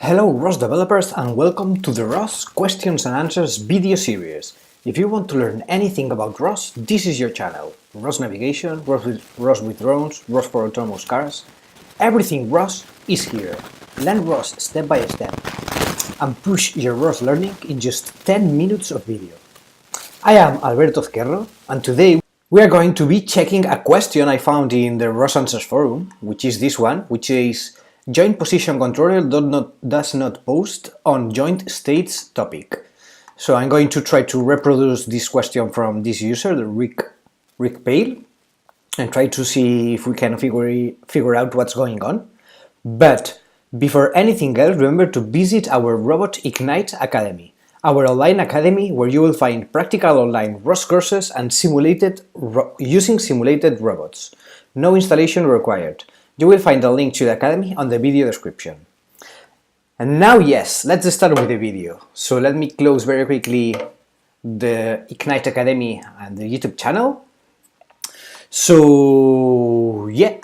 Hello ROS developers and welcome to the ROS Questions and Answers video series. If you want to learn anything about ROS, this is your channel. ROS navigation, ROS with drones, ROS for autonomous cars. Everything ROS is here. Learn ROS step by step and push your ROS learning in just 10 minutes of video. I am Alberto Ezquerro and today we are going to be checking a question I found in the ROS Answers forum, which is this one, which is JointPositionController does not post on joint states topic. So I'm going to try to reproduce this question from this user, the Rick Pale, and try to see if we can figure out what's going on. But before anything else, remember to visit our Robot Ignite Academy, our online academy where you will find practical online ROS courses and using simulated robots. No installation required. You will find a link to the academy on the video description. And now yes, let's start with the video. So let me close very quickly the Ignite Academy and the YouTube channel. So yeah,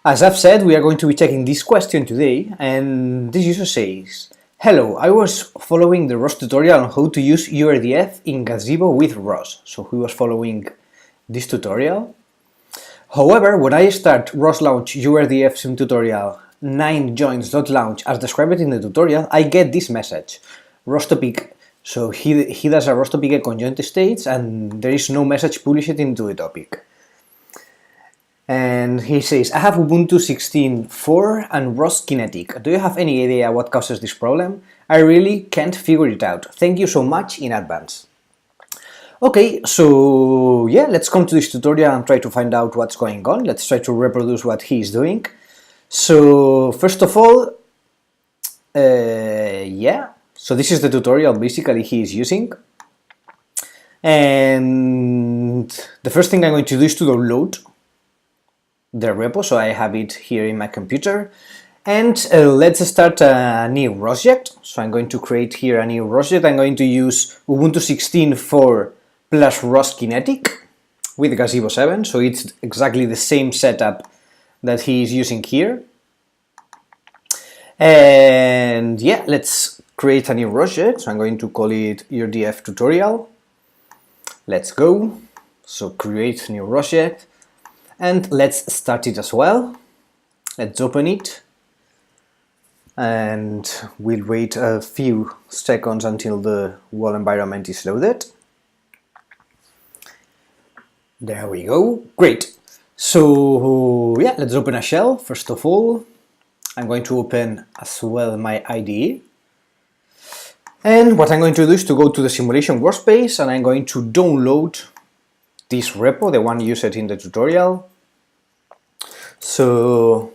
as I've said, we are going to be checking this question today, and this user says, hello, I was following the ROS tutorial on how to use URDF in Gazebo with ROS. So he was following this tutorial. However, when I start ROS launch URDF sim tutorial 9joints.launch as described in the tutorial, I get this message, ROS topic. So he does a ROS topic on joint states and there is no message published into the topic. And he says, I have Ubuntu 16.4 and ROS kinetic. Do you have any idea what causes this problem? I really can't figure it out. Thank you so much in advance. Okay, so yeah, let's come to this tutorial and try to find out what's going on. Let's try to reproduce what he's doing. So first of all, yeah, so this is the tutorial basically he is using. And the first thing I'm going to do is to download the repo, so I have it here in my computer. And let's start a new project. So I'm going to create here a new project. I'm going to use Ubuntu 16.4 plus ROS Kinetic with Gazebo 7, so it's exactly the same setup that he is using here. And yeah, let's create a new project. So I'm going to call it URDF tutorial. Let's go. So create new project and let's start it as well. Let's open it and we'll wait a few seconds until the whole environment is loaded. There we go, great. So yeah, let's open a shell. First of all, I'm going to open as well my IDE. And what I'm going to do is to go to the simulation workspace and I'm going to download this repo, the one used in the tutorial. So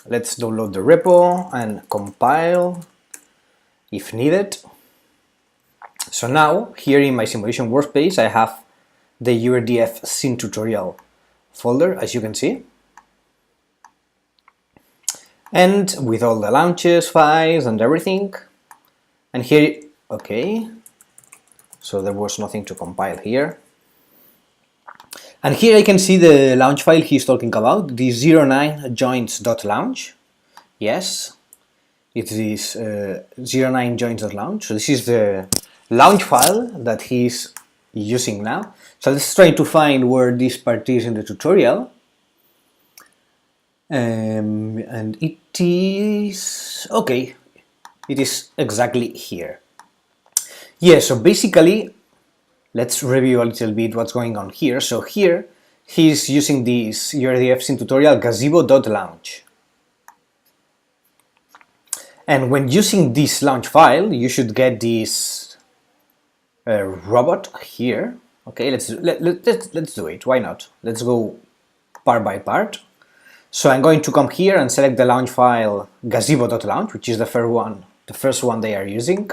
let's download the repo and compile if needed. So now, here in my simulation workspace, I have the URDF sim tutorial folder, as you can see. And with all the launches, files, and everything. And here, okay, so there was nothing to compile here. And here I can see the launch file he's talking about, the 09joints.launch. Yes, it is 09joints.launch. So this is the launch file that he's using now. So let's try to find where this part is in the tutorial. And it is, okay, it is exactly here. Yeah, so basically, let's review a little bit what's going on here. So here, he's using this URDF sim tutorial gazebo.launch. And when using this launch file, you should get this robot here. Okay, let's do it. Why not? Let's go part by part. So I'm going to come here and select the launch file gazebo.launch, which is the first one they are using.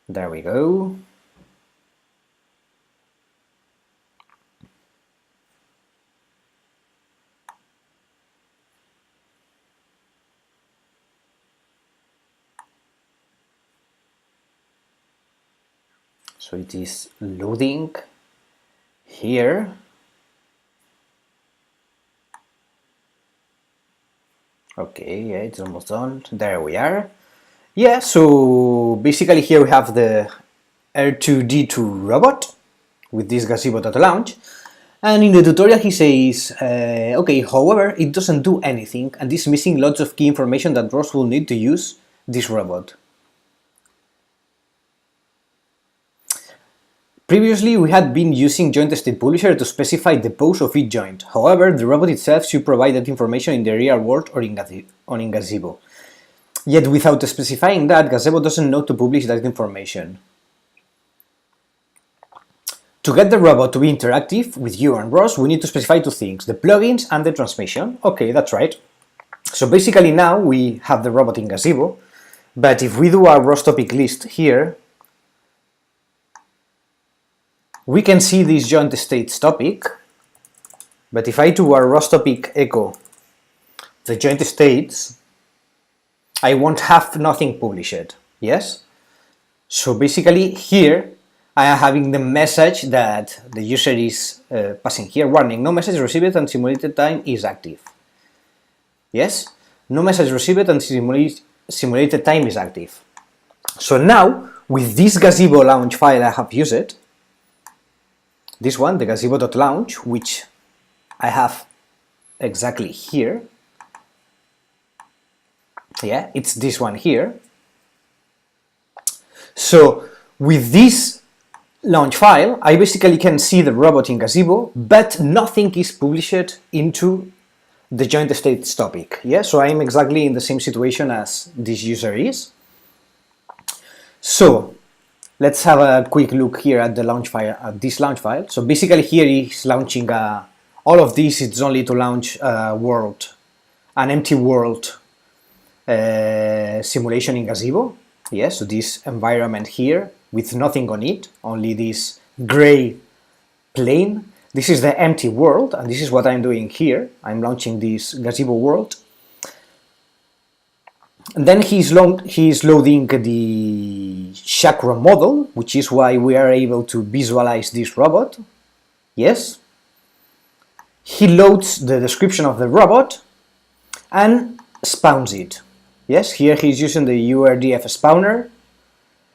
There we go. So it is loading here. Okay, yeah, it's almost done. There we are. Yeah, so basically here we have the R2D2 robot with this gazebo.launch. And in the tutorial he says, okay, however, it doesn't do anything and is missing lots of key information that ROS will need to use this robot. Previously, we had been using Joint State Publisher to specify the pose of each joint. However, the robot itself should provide that information in the real world or in Gazebo. Yet without specifying that, Gazebo doesn't know to publish that information. To get the robot to be interactive with you and ROS, we need to specify two things, the plugins and the transmission. Okay, that's right. So basically now we have the robot in Gazebo, but if we do our ROS topic list here, we can see this joint states topic, but if I do our ROS topic echo the joint states, I won't have nothing published, yes? So basically here I am having the message that the user is passing here, warning, no message received and simulated time is active. Yes? No message received and simulated time is active. So now, with this Gazebo launch file I have used, this one, the gazebo.launch, which I have exactly here. Yeah, it's this one here. So with this launch file, I basically can see the robot in Gazebo, but nothing is published into the joint states topic. Yeah, so I'm exactly in the same situation as this user is. So let's have a quick look here at the launch file, at this launch file. So basically here he's launching all of this. It's only to launch an empty world simulation in Gazebo. Yes, so this environment here with nothing on it, only this gray plane. This is the empty world, and this is what I'm doing here. I'm launching this Gazebo world. And then he's loading the chakra model, which is why we are able to visualize this robot. Yes. He loads the description of the robot and spawns it. Yes, here he's using the URDF spawner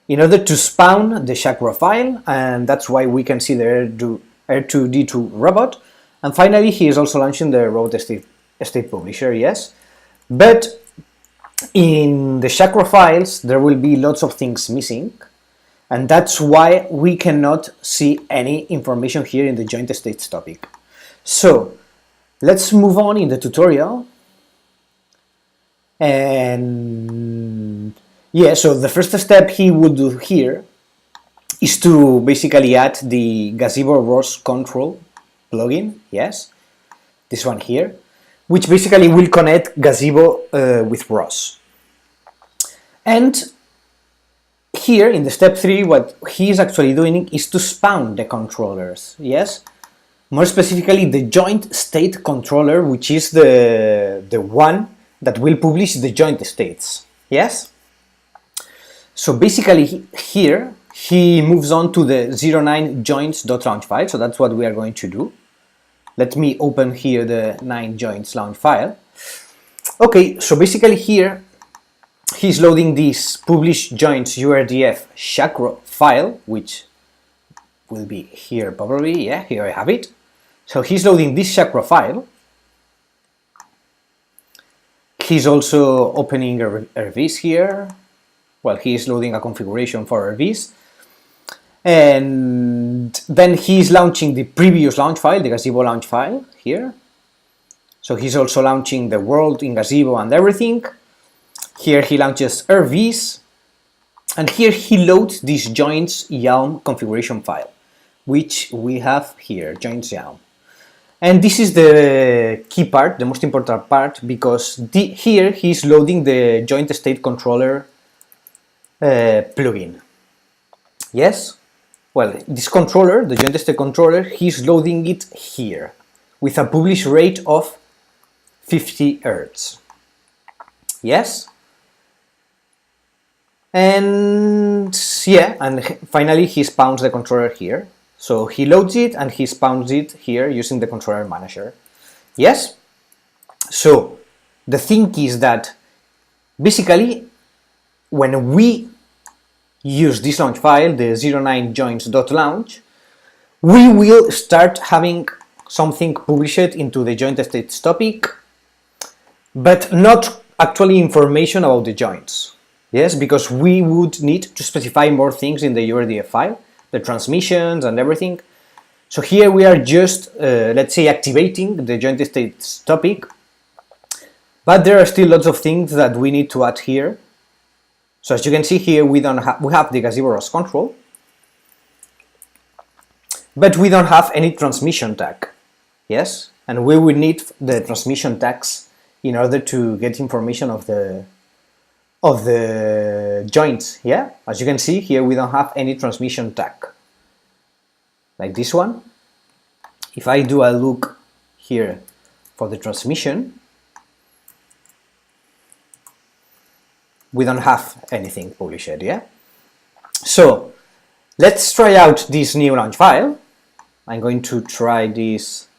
in order to spawn the chakra file, and that's why we can see the R2D2 robot. And finally, he is also launching the Robot State Publisher, yes. But in the chakra files, there will be lots of things missing, and that's why we cannot see any information here in the joint states topic. So let's move on in the tutorial. And yeah, so the first step he will do here is to basically add the Gazebo ROS control plugin, yes, this one here, which basically will connect Gazebo with ROS. And here in the step 3, what he is actually doing is to spawn the controllers, yes? More specifically, the joint state controller, which is the one that will publish the joint states, yes? So basically here, he moves on to the 09joints.launch file, so that's what we are going to do. Let me open here the 9joints launch file. Okay, so basically here, he's loading this publish joints URDF chakra file, which will be here probably, yeah, here I have it. So he's loading this chakra file. He's also opening RVs here. Well, he is loading a configuration for RVs. And then he's launching the previous launch file, the Gazebo launch file here. So he's also launching the world in Gazebo and everything. Here he launches RVs. And here he loads this joints Yalm configuration file, which we have here, joints Yalm. And this is the key part, the most important part, because here he's loading the joint state controller plugin. Yes? Well, this controller, the joint state controller, he's loading it here with a publish rate of 50 Hz. Yes? And yeah, and finally he spawns the controller here. So he loads it and he spawns it here using the controller manager. Yes? So the thing is that basically when we use this launch file, the 09joints.launch, we will start having something published into the joint states topic, but not actually information about the joints. Yes, because we would need to specify more things in the URDF file, the transmissions and everything. So here we are just, let's say, activating the joint states topic, but there are still lots of things that we need to add here. So as you can see here, we have the gazebo ROS control, but we don't have any transmission tag. Yes, and we will need the transmission tags in order to get information of the joints. Yeah, as you can see here, we don't have any transmission tag like this one. If I do a look here for the transmission, we don't have anything published. Yeah, so let's try out this new launch file. I'm going to try this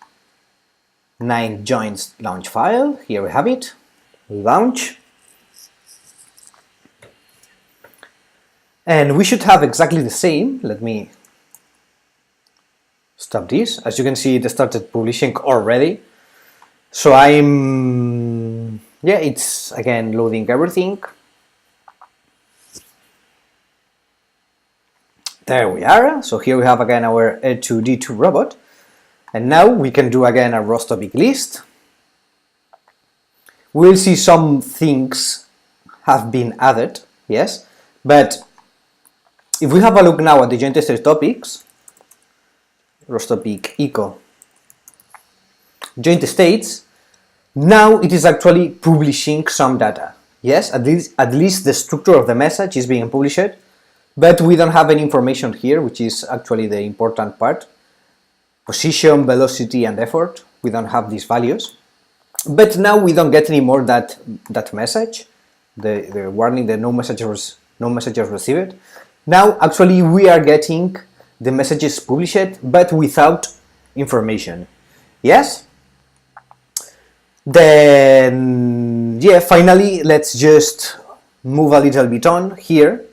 9 joints launch file. Here we have it, launch. And we should have exactly the same. Let me stop this. As you can see, it started publishing already. So it's again loading everything. There we are. So here we have again our R2D2 robot. And now we can do again a ROS topic list. We'll see some things have been added, yes, but if we have a look now at the joint states topics, ROS topic echo joint states, now it is actually publishing some data. Yes, at least the structure of the message is being published, but we don't have any information here, which is actually the important part. Position, velocity, and effort. We don't have these values. But now we don't get anymore that message, the warning that no messages received. Now actually we are getting the messages published, but without information. Yes? Then, yeah, finally, let's just move a little bit on here.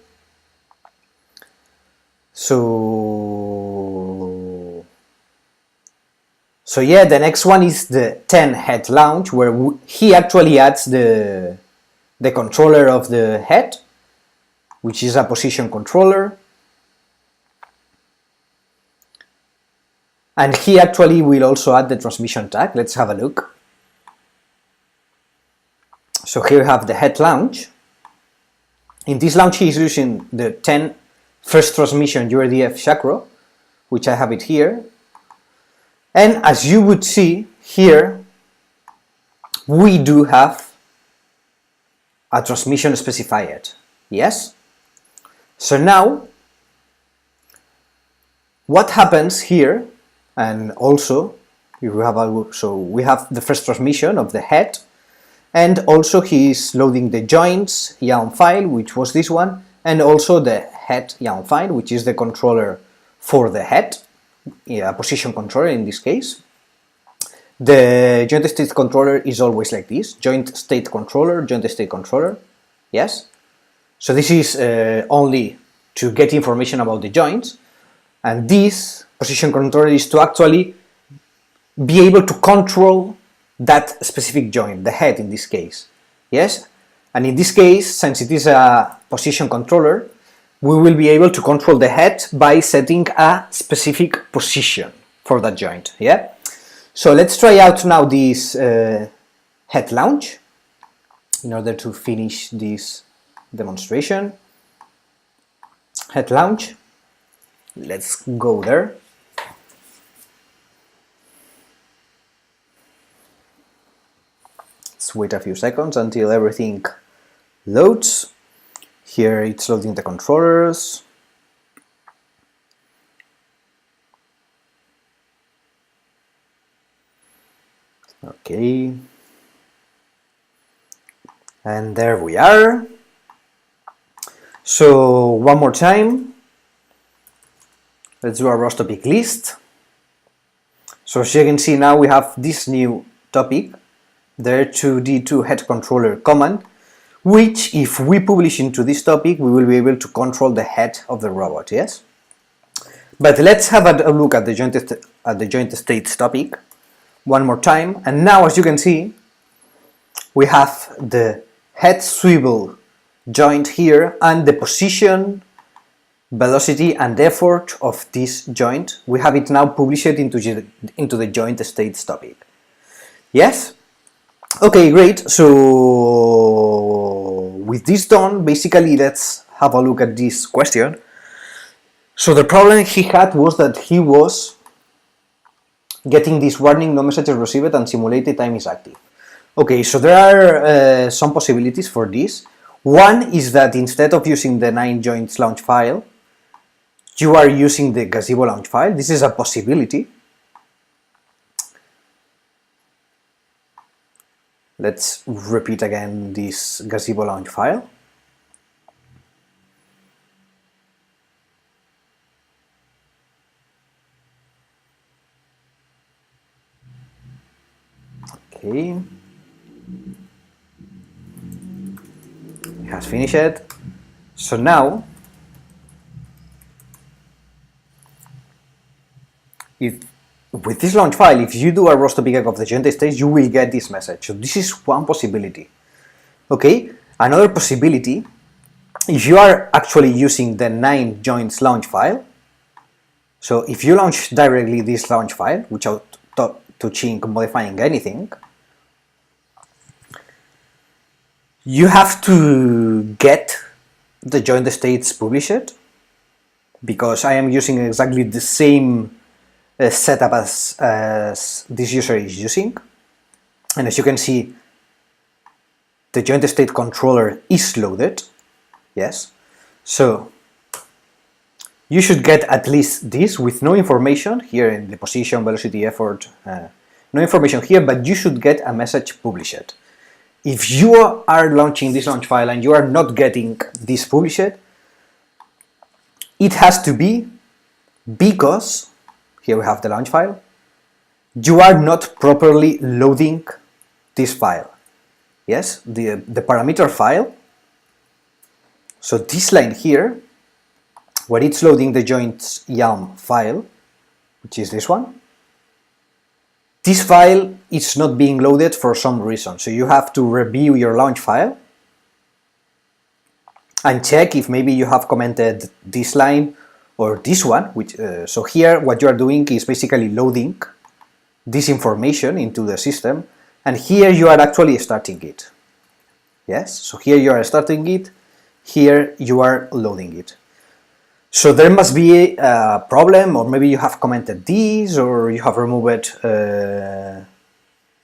So yeah, the next one is the 10 head launch, where he actually adds the controller of the head, which is a position controller. And he actually will also add the transmission tag. Let's have a look. So here we have the head launch. In this launch he is using the 10 first transmission URDF chakra, which I have it here. And as you would see here, we do have a transmission specified. Yes? So now, what happens here, and also, if we have a look, so we have the first transmission of the head, and also he is loading the joints YAM file, which was this one, and also the head YAM file, which is the controller for the head. A position controller in this case. The joint state controller is always like this: joint state controller, joint state controller. Yes. So this is only to get information about the joints, and this position controller is to actually be able to control that specific joint, the head in this case. Yes. And in this case, since it is a position controller, we will be able to control the head by setting a specific position for that joint. Yeah. So let's try out now this head launch in order to finish this demonstration. Head launch. Let's go there. Let's wait a few seconds until everything loads. Here it's loading the controllers. Okay. And there we are. So one more time. Let's do a ROS topic list. So as you can see now we have this new topic. the R2D2 head controller command, which if we publish into this topic, we will be able to control the head of the robot, yes? But let's have a look at the joint states topic one more time, and now as you can see, we have the head swivel joint here and the position, velocity and effort of this joint. We have it now published into the joint states topic. Yes? Okay, great. So with this done, basically let's have a look at this question. So the problem he had was that he was getting this warning, no messages received and simulated time is active. Okay, so there are some possibilities for this. One is that instead of using the 9 joints launch file, you are using the gazebo launch file. This is a possibility. Let's repeat again this gazebo launch file. Okay. It has finished it. So now, with this launch file, if you do a ROS topic of the joint states, you will get this message. So this is one possibility. Okay, another possibility, if you are actually using the 9 joints launch file, so if you launch directly this launch file without touching, modifying anything, you have to get the joint states published, because I am using exactly the same setup as this user is using, and as you can see, the joint state controller is loaded. Yes, so you should get at least this with no information here in the position, velocity, effort, no information here, but you should get a message published. If you are launching this launch file and you are not getting this published, it has to be because, here we have the launch file, you are not properly loading this file. Yes, the parameter file. So this line here, where it's loading the joints YAM file, which is this one, this file is not being loaded for some reason. So you have to review your launch file and check if maybe you have commented this line or this one, which so here what you are doing is basically loading this information into the system, and here you are actually starting it. Yes, so here you are starting it, here you are loading it. So there must be a problem, or maybe you have commented this, or you have removed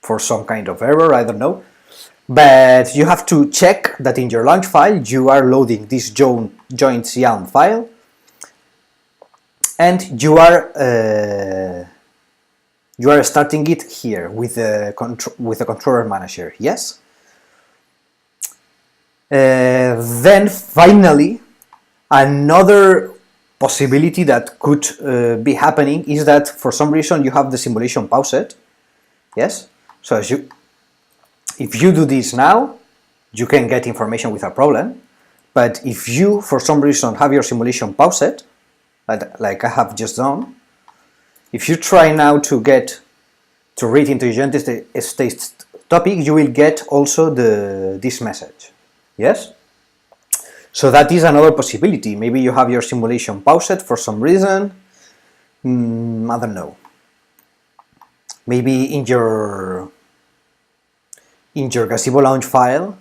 for some kind of error, I don't know. But you have to check that in your launch file you are loading this joints YAM file, and you are starting it here with the controller manager. Yes. Then finally, another possibility that could be happening is that for some reason you have the simulation paused. Yes. So if you do this now, you can get information with a problem. But if you for some reason have your simulation paused, like I have just done, if you try now to read into joint states topic, you will get also this message. Yes? So that is another possibility. Maybe you have your simulation paused for some reason. I don't know. Maybe in your gazebo launch file,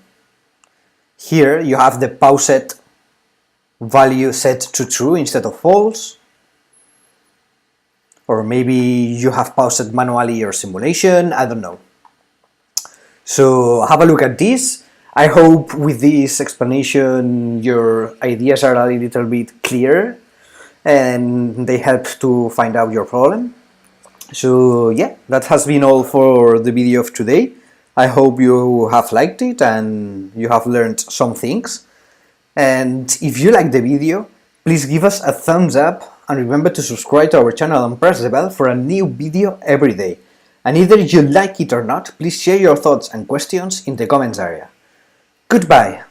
here you have the paused value set to true instead of false. Or maybe you have paused manually your simulation, I don't know. So have a look at this. I hope with this explanation your ideas are a little bit clearer and they help to find out your problem. So yeah, that has been all for the video of today. I hope you have liked it and you have learned some things. And if you like the video, please give us a thumbs up and remember to subscribe to our channel and press the bell for a new video every day. and either you like it or not, please share your thoughts and questions in the comments area. Goodbye!